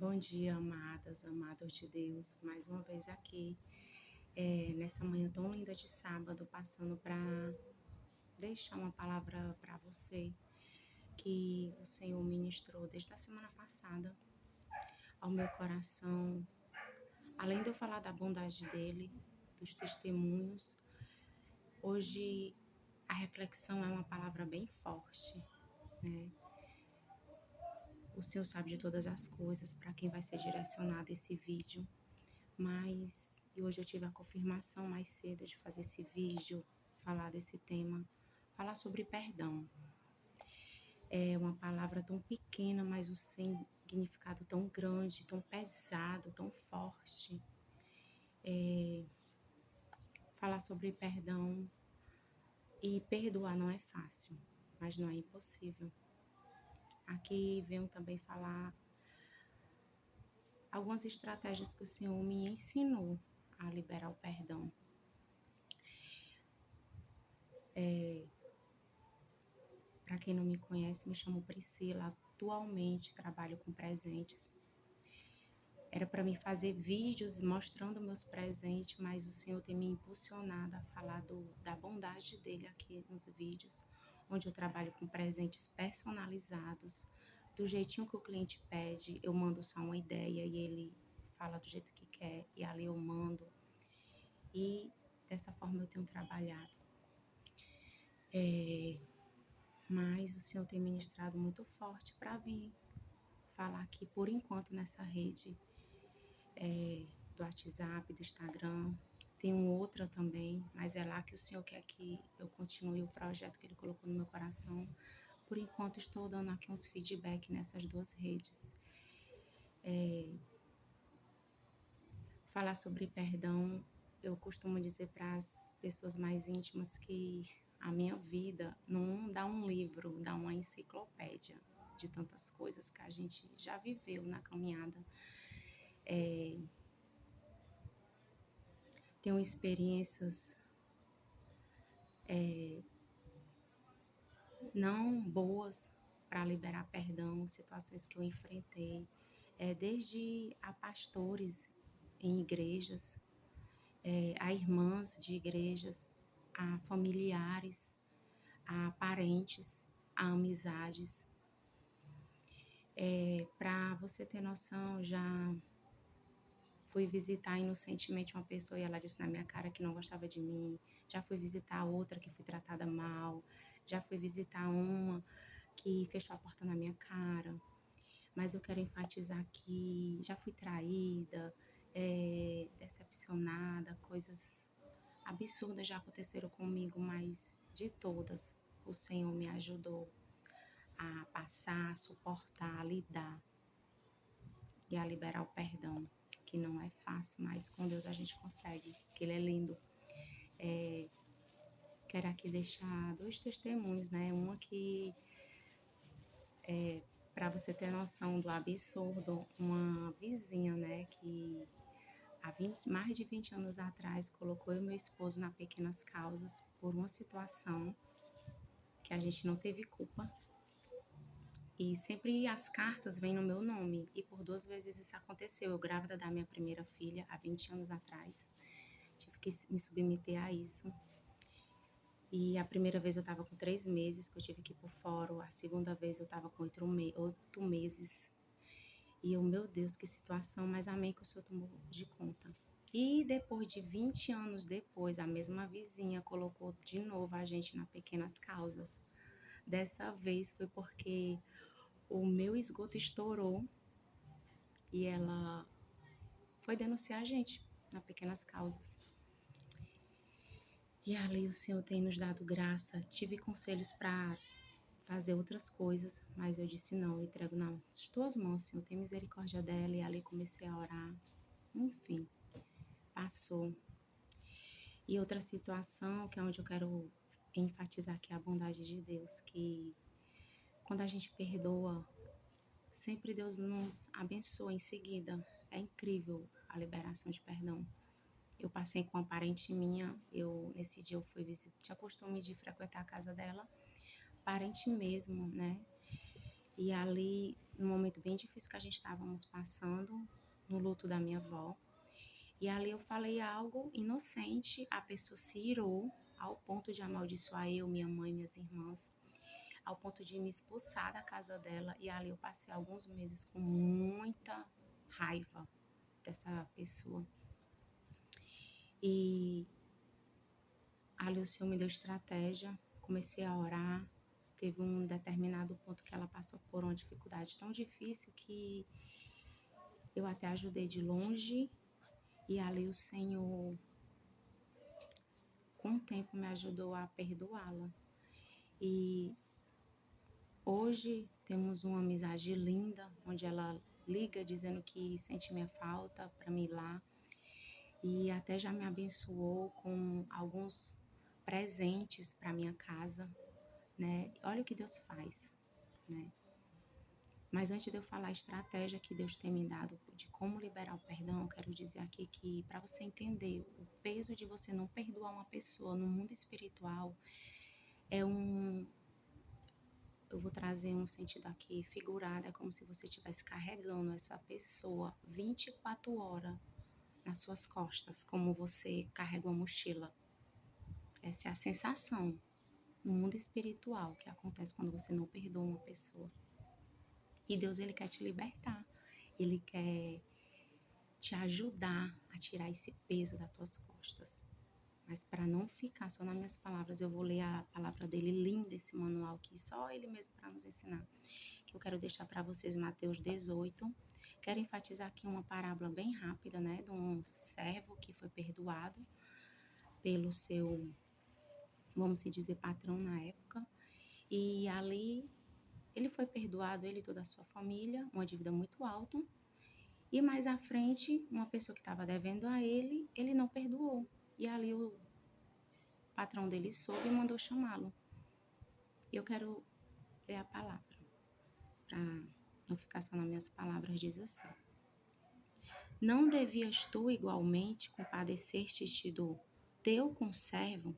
Bom dia, amadas, amados de Deus, mais uma vez aqui, nessa manhã tão linda de sábado, passando para deixar uma palavra para você que o Senhor ministrou desde a semana passada ao meu coração. Além de eu falar da bondade dele, dos testemunhos, hoje a reflexão é uma palavra bem forte, né? O Senhor sabe de todas as coisas para quem vai ser direcionado esse vídeo. E hoje eu tive a confirmação mais cedo de fazer esse vídeo, falar desse tema, falar sobre perdão. É uma palavra tão pequena, mas o significado tão grande, tão pesado, tão forte. Falar sobre perdão e perdoar não é fácil, mas não é impossível. Aqui venho também falar algumas estratégias que o Senhor me ensinou a liberar o perdão. Para quem não me conhece, me chamo Priscila. Atualmente trabalho com presentes. Era para mim fazer vídeos mostrando meus presentes, mas o Senhor tem me impulsionado a falar da bondade dele aqui nos vídeos, onde eu trabalho com presentes personalizados, do jeitinho que o cliente pede. Eu mando só uma ideia e ele fala do jeito que quer, e ali eu mando. E dessa forma eu tenho trabalhado. Mas o Senhor tem ministrado muito forte para vir falar aqui por enquanto nessa rede do WhatsApp, do Instagram. Tem outra também, mas é lá que o Senhor quer que eu continue o projeto que Ele colocou no meu coração. Por enquanto estou dando aqui uns feedback nessas duas redes. Falar sobre perdão, eu costumo dizer para as pessoas mais íntimas que a minha vida não dá um livro, dá uma enciclopédia de tantas coisas que a gente já viveu na caminhada. Tenho experiências não boas para liberar perdão, situações que eu enfrentei, desde a pastores em igrejas, a irmãs de igrejas, a familiares, a parentes, a amizades. Para você ter noção, já fui visitar inocentemente uma pessoa e ela disse na minha cara que não gostava de mim. Já fui visitar outra que fui tratada mal. Já fui visitar uma que fechou a porta na minha cara. Mas eu quero enfatizar que já fui traída, decepcionada, coisas absurdas já aconteceram comigo, mas de todas o Senhor me ajudou a passar, a suportar, a lidar e a liberar o perdão, que não é fácil, mas com Deus a gente consegue, que Ele é lindo. Quero aqui deixar dois testemunhos, né? Uma que, para você ter noção do absurdo, uma vizinha, né, que há mais de 20 anos atrás colocou eu e meu esposo na Pequenas Causas por uma situação que a gente não teve culpa. E sempre as cartas vêm no meu nome. E por 2 vezes isso aconteceu. Eu grávida da minha primeira filha, há 20 anos atrás. Tive que me submeter a isso. E a primeira vez eu estava com 3 meses, que eu tive que ir por fora. A segunda vez eu estava com 8 meses. E eu, meu Deus, que situação. Mas amém que o Senhor tomou de conta. E depois de 20 anos depois, a mesma vizinha colocou de novo a gente na Pequenas Causas. Dessa vez foi porque o meu esgoto estourou e ela foi denunciar a gente na Pequenas Causas. E ali o Senhor tem nos dado graça. Tive conselhos para fazer outras coisas, mas eu disse não, eu entrego nas tuas mãos, Senhor, tem misericórdia dela. E ali comecei a orar. Enfim, passou. E outra situação, que é onde eu quero enfatizar aqui a bondade de Deus, que quando a gente perdoa, sempre Deus nos abençoa em seguida. É incrível a liberação de perdão. Eu passei com uma parente minha, nesse dia eu fui visitar, tinha costume de frequentar a casa dela, parente mesmo, né? E ali, num momento bem difícil que a gente estávamos passando, no luto da minha avó, e ali eu falei algo inocente, a pessoa se irou ao ponto de amaldiçoar eu, minha mãe, minhas irmãs, ao ponto de me expulsar da casa dela. E ali eu passei alguns meses com muita raiva dessa pessoa. E ali o Senhor me deu estratégia, comecei a orar. Teve um determinado ponto que ela passou por uma dificuldade tão difícil que eu até ajudei de longe. E ali o Senhor, com o tempo, me ajudou a perdoá-la. E hoje temos uma amizade linda, onde ela liga dizendo que sente minha falta para me ir lá. E até já me abençoou com alguns presentes para minha casa, né? Olha o que Deus faz, né? Mas antes de eu falar a estratégia que Deus tem me dado de como liberar o perdão, eu quero dizer aqui que para você entender o peso de você não perdoar uma pessoa no mundo espiritual, eu vou trazer um sentido aqui figurado, é como se você estivesse carregando essa pessoa 24 horas nas suas costas, como você carrega uma mochila. Essa é a sensação no mundo espiritual que acontece quando você não perdoa uma pessoa. E Deus, ele quer te libertar. Ele quer te ajudar a tirar esse peso das tuas costas. Mas para não ficar só nas minhas palavras, eu vou ler a palavra dele linda, esse manual aqui, só ele mesmo para nos ensinar. Que eu quero deixar para vocês Mateus 18. Quero enfatizar aqui uma parábola bem rápida, né, de um servo que foi perdoado pelo seu, vamos dizer, patrão na época. E ali ele foi perdoado, ele e toda a sua família, uma dívida muito alta. E mais à frente, uma pessoa que estava devendo a ele, ele não perdoou. E ali o patrão dele soube e mandou chamá-lo. E eu quero ler a palavra, para não ficar só nas minhas palavras, diz assim. Não devias tu igualmente compadecer-te do teu conservo,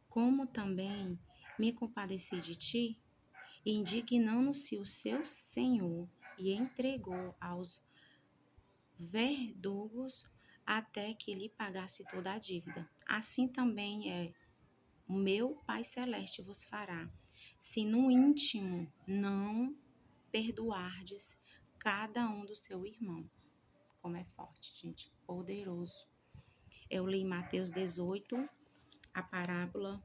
como também me compadeci de ti? E indignando-se o seu senhor e entregou aos verdugos até que lhe pagasse toda a dívida. Assim também o meu Pai Celeste vos fará, se no íntimo não perdoardes cada um do seu irmão. Como é forte, gente, poderoso. Eu li em Mateus 18, a parábola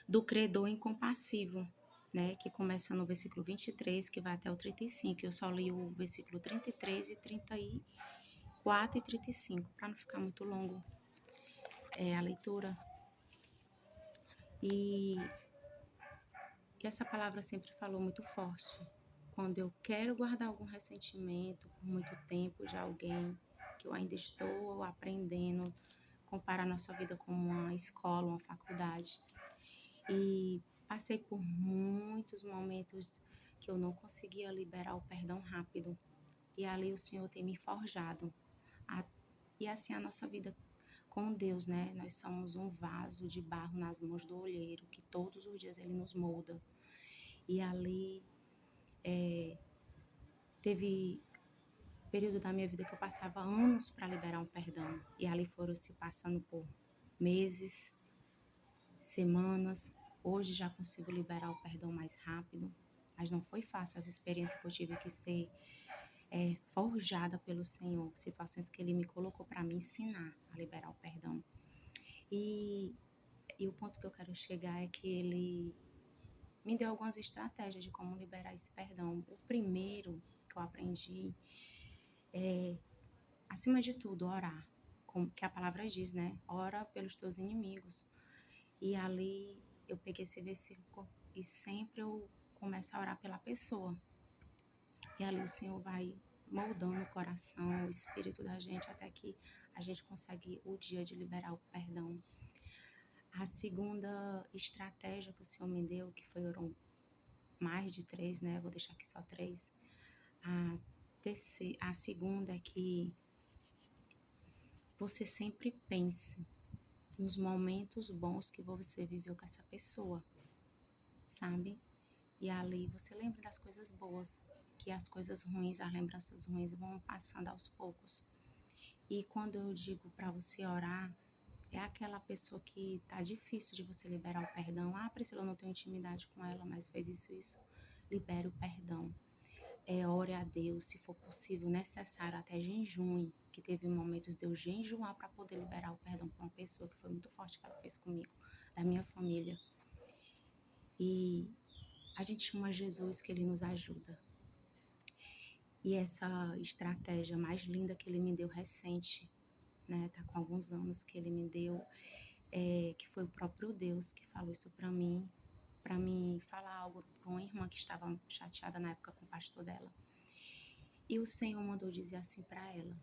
do credor incompassivo, né, que começa no versículo 23, que vai até o 35. Eu só li o versículo 33 e 34 e 35, para não ficar muito longo a leitura. E essa palavra sempre falou muito forte. Quando eu quero guardar algum ressentimento por muito tempo de alguém que eu ainda estou aprendendo, comparar nossa vida com uma escola, uma faculdade. E passei por muitos momentos que eu não conseguia liberar o perdão rápido. E ali o Senhor tem me forjado. E assim a nossa vida com Deus, né? Nós somos um vaso de barro nas mãos do olheiro, que todos os dias Ele nos molda. E ali teve período da minha vida que eu passava anos para liberar um perdão. E ali foram se passando por meses, semanas. Hoje já consigo liberar o perdão mais rápido, mas não foi fácil. As experiências que eu tive que ser forjada pelo Senhor, situações que Ele me colocou para me ensinar a liberar o perdão. E o ponto que eu quero chegar é que Ele me deu algumas estratégias de como liberar esse perdão. O primeiro que eu aprendi é, acima de tudo, orar. Como que a palavra diz, né? Ora pelos teus inimigos. E ali eu peguei esse versículo e sempre eu começo a orar pela pessoa. E ali o Senhor vai moldando o coração, o espírito da gente, até que a gente consegue o dia de liberar o perdão. A segunda estratégia que o Senhor me deu, que foram mais de 3, né? Vou deixar aqui só 3. A segunda é que você sempre pense nos momentos bons que você viveu com essa pessoa, sabe? E ali você lembra das coisas boas, que as coisas ruins, as lembranças ruins vão passando aos poucos. E quando eu digo para você orar, é aquela pessoa que tá difícil de você liberar o perdão. Ah, Priscila, eu não tenho intimidade com ela, mas fez isso. Libere o perdão. Ore a Deus, se for possível, necessário, até jejum, que teve momentos de eu jejuar para poder liberar o perdão para uma pessoa que foi muito forte que ela fez comigo, da minha família. E a gente chama Jesus que ele nos ajuda. E essa estratégia mais linda que ele me deu recente, né, tá com alguns anos que ele me deu, que foi o próprio Deus que falou isso para mim falar algo para uma irmã que estava chateada na época com o pastor dela. E o Senhor mandou dizer assim para ela: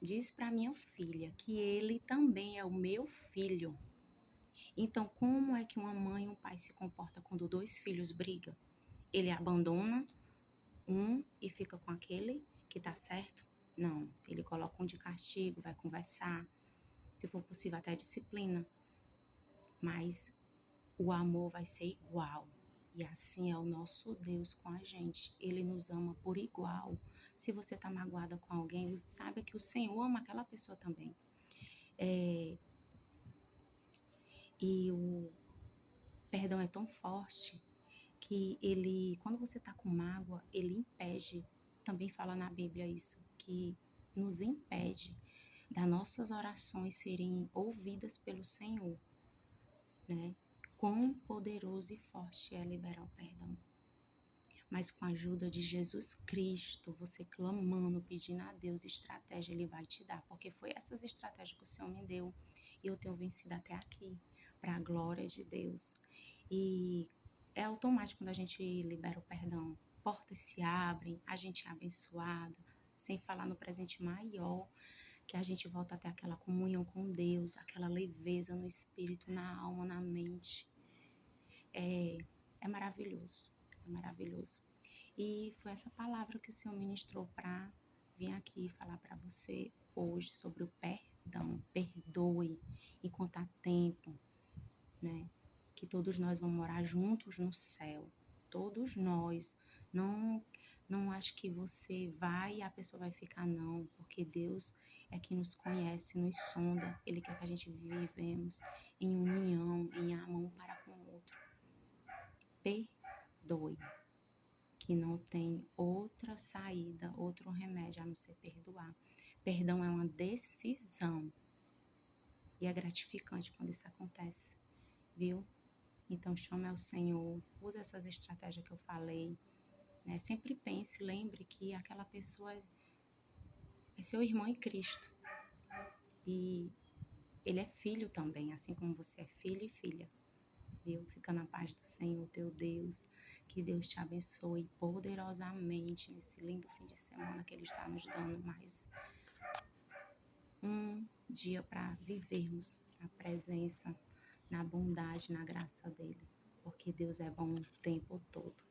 diz para minha filha que ele também é o meu filho. Então, como é que uma mãe e um pai se comportam quando dois filhos brigam? Ele abandona um e fica com aquele que tá certo? Não, ele coloca um de castigo, vai conversar, se for possível até disciplina, mas o amor vai ser igual. E assim é o nosso Deus com a gente. Ele nos ama por igual. Se você está magoada com alguém, saiba que o Senhor ama aquela pessoa também. E o perdão é tão forte que ele, quando você está com mágoa, ele impede. Também fala na Bíblia isso, que nos impede das nossas orações serem ouvidas pelo Senhor, né? Quão poderoso e forte é liberar o perdão. Mas com a ajuda de Jesus Cristo, você clamando, pedindo a Deus estratégia, Ele vai te dar. Porque foi essas estratégias que o Senhor me deu e eu tenho vencido até aqui, para a glória de Deus. E é automático quando a gente libera o perdão. Portas se abrem, a gente é abençoada, sem falar no presente maior, que a gente volta até aquela comunhão com Deus, aquela leveza no espírito, na alma, na mente. É maravilhoso, é maravilhoso. E foi essa palavra que o Senhor ministrou para vir aqui falar para você hoje sobre o perdão. Perdoe enquanto há tempo, né? Que todos nós vamos morar juntos no céu. Todos nós. Não acho que você vai e a pessoa vai ficar, não. Porque Deus é que nos conhece, nos sonda. Ele quer que a gente vivemos em união, em amor um para com o outro. Perdoe, que não tem outra saída, outro remédio a não ser perdoar. Perdão é uma decisão e é gratificante quando isso acontece, viu? Então chame ao Senhor, use essas estratégias que eu falei, né? Sempre pense, lembre que aquela pessoa é seu irmão em Cristo e ele é filho também, assim como você é filho e filha. Viu? Fica na paz do Senhor, teu Deus. Que Deus te abençoe poderosamente nesse lindo fim de semana que Ele está nos dando mais um dia para vivermos na presença, na bondade, na graça dEle. Porque Deus é bom o tempo todo.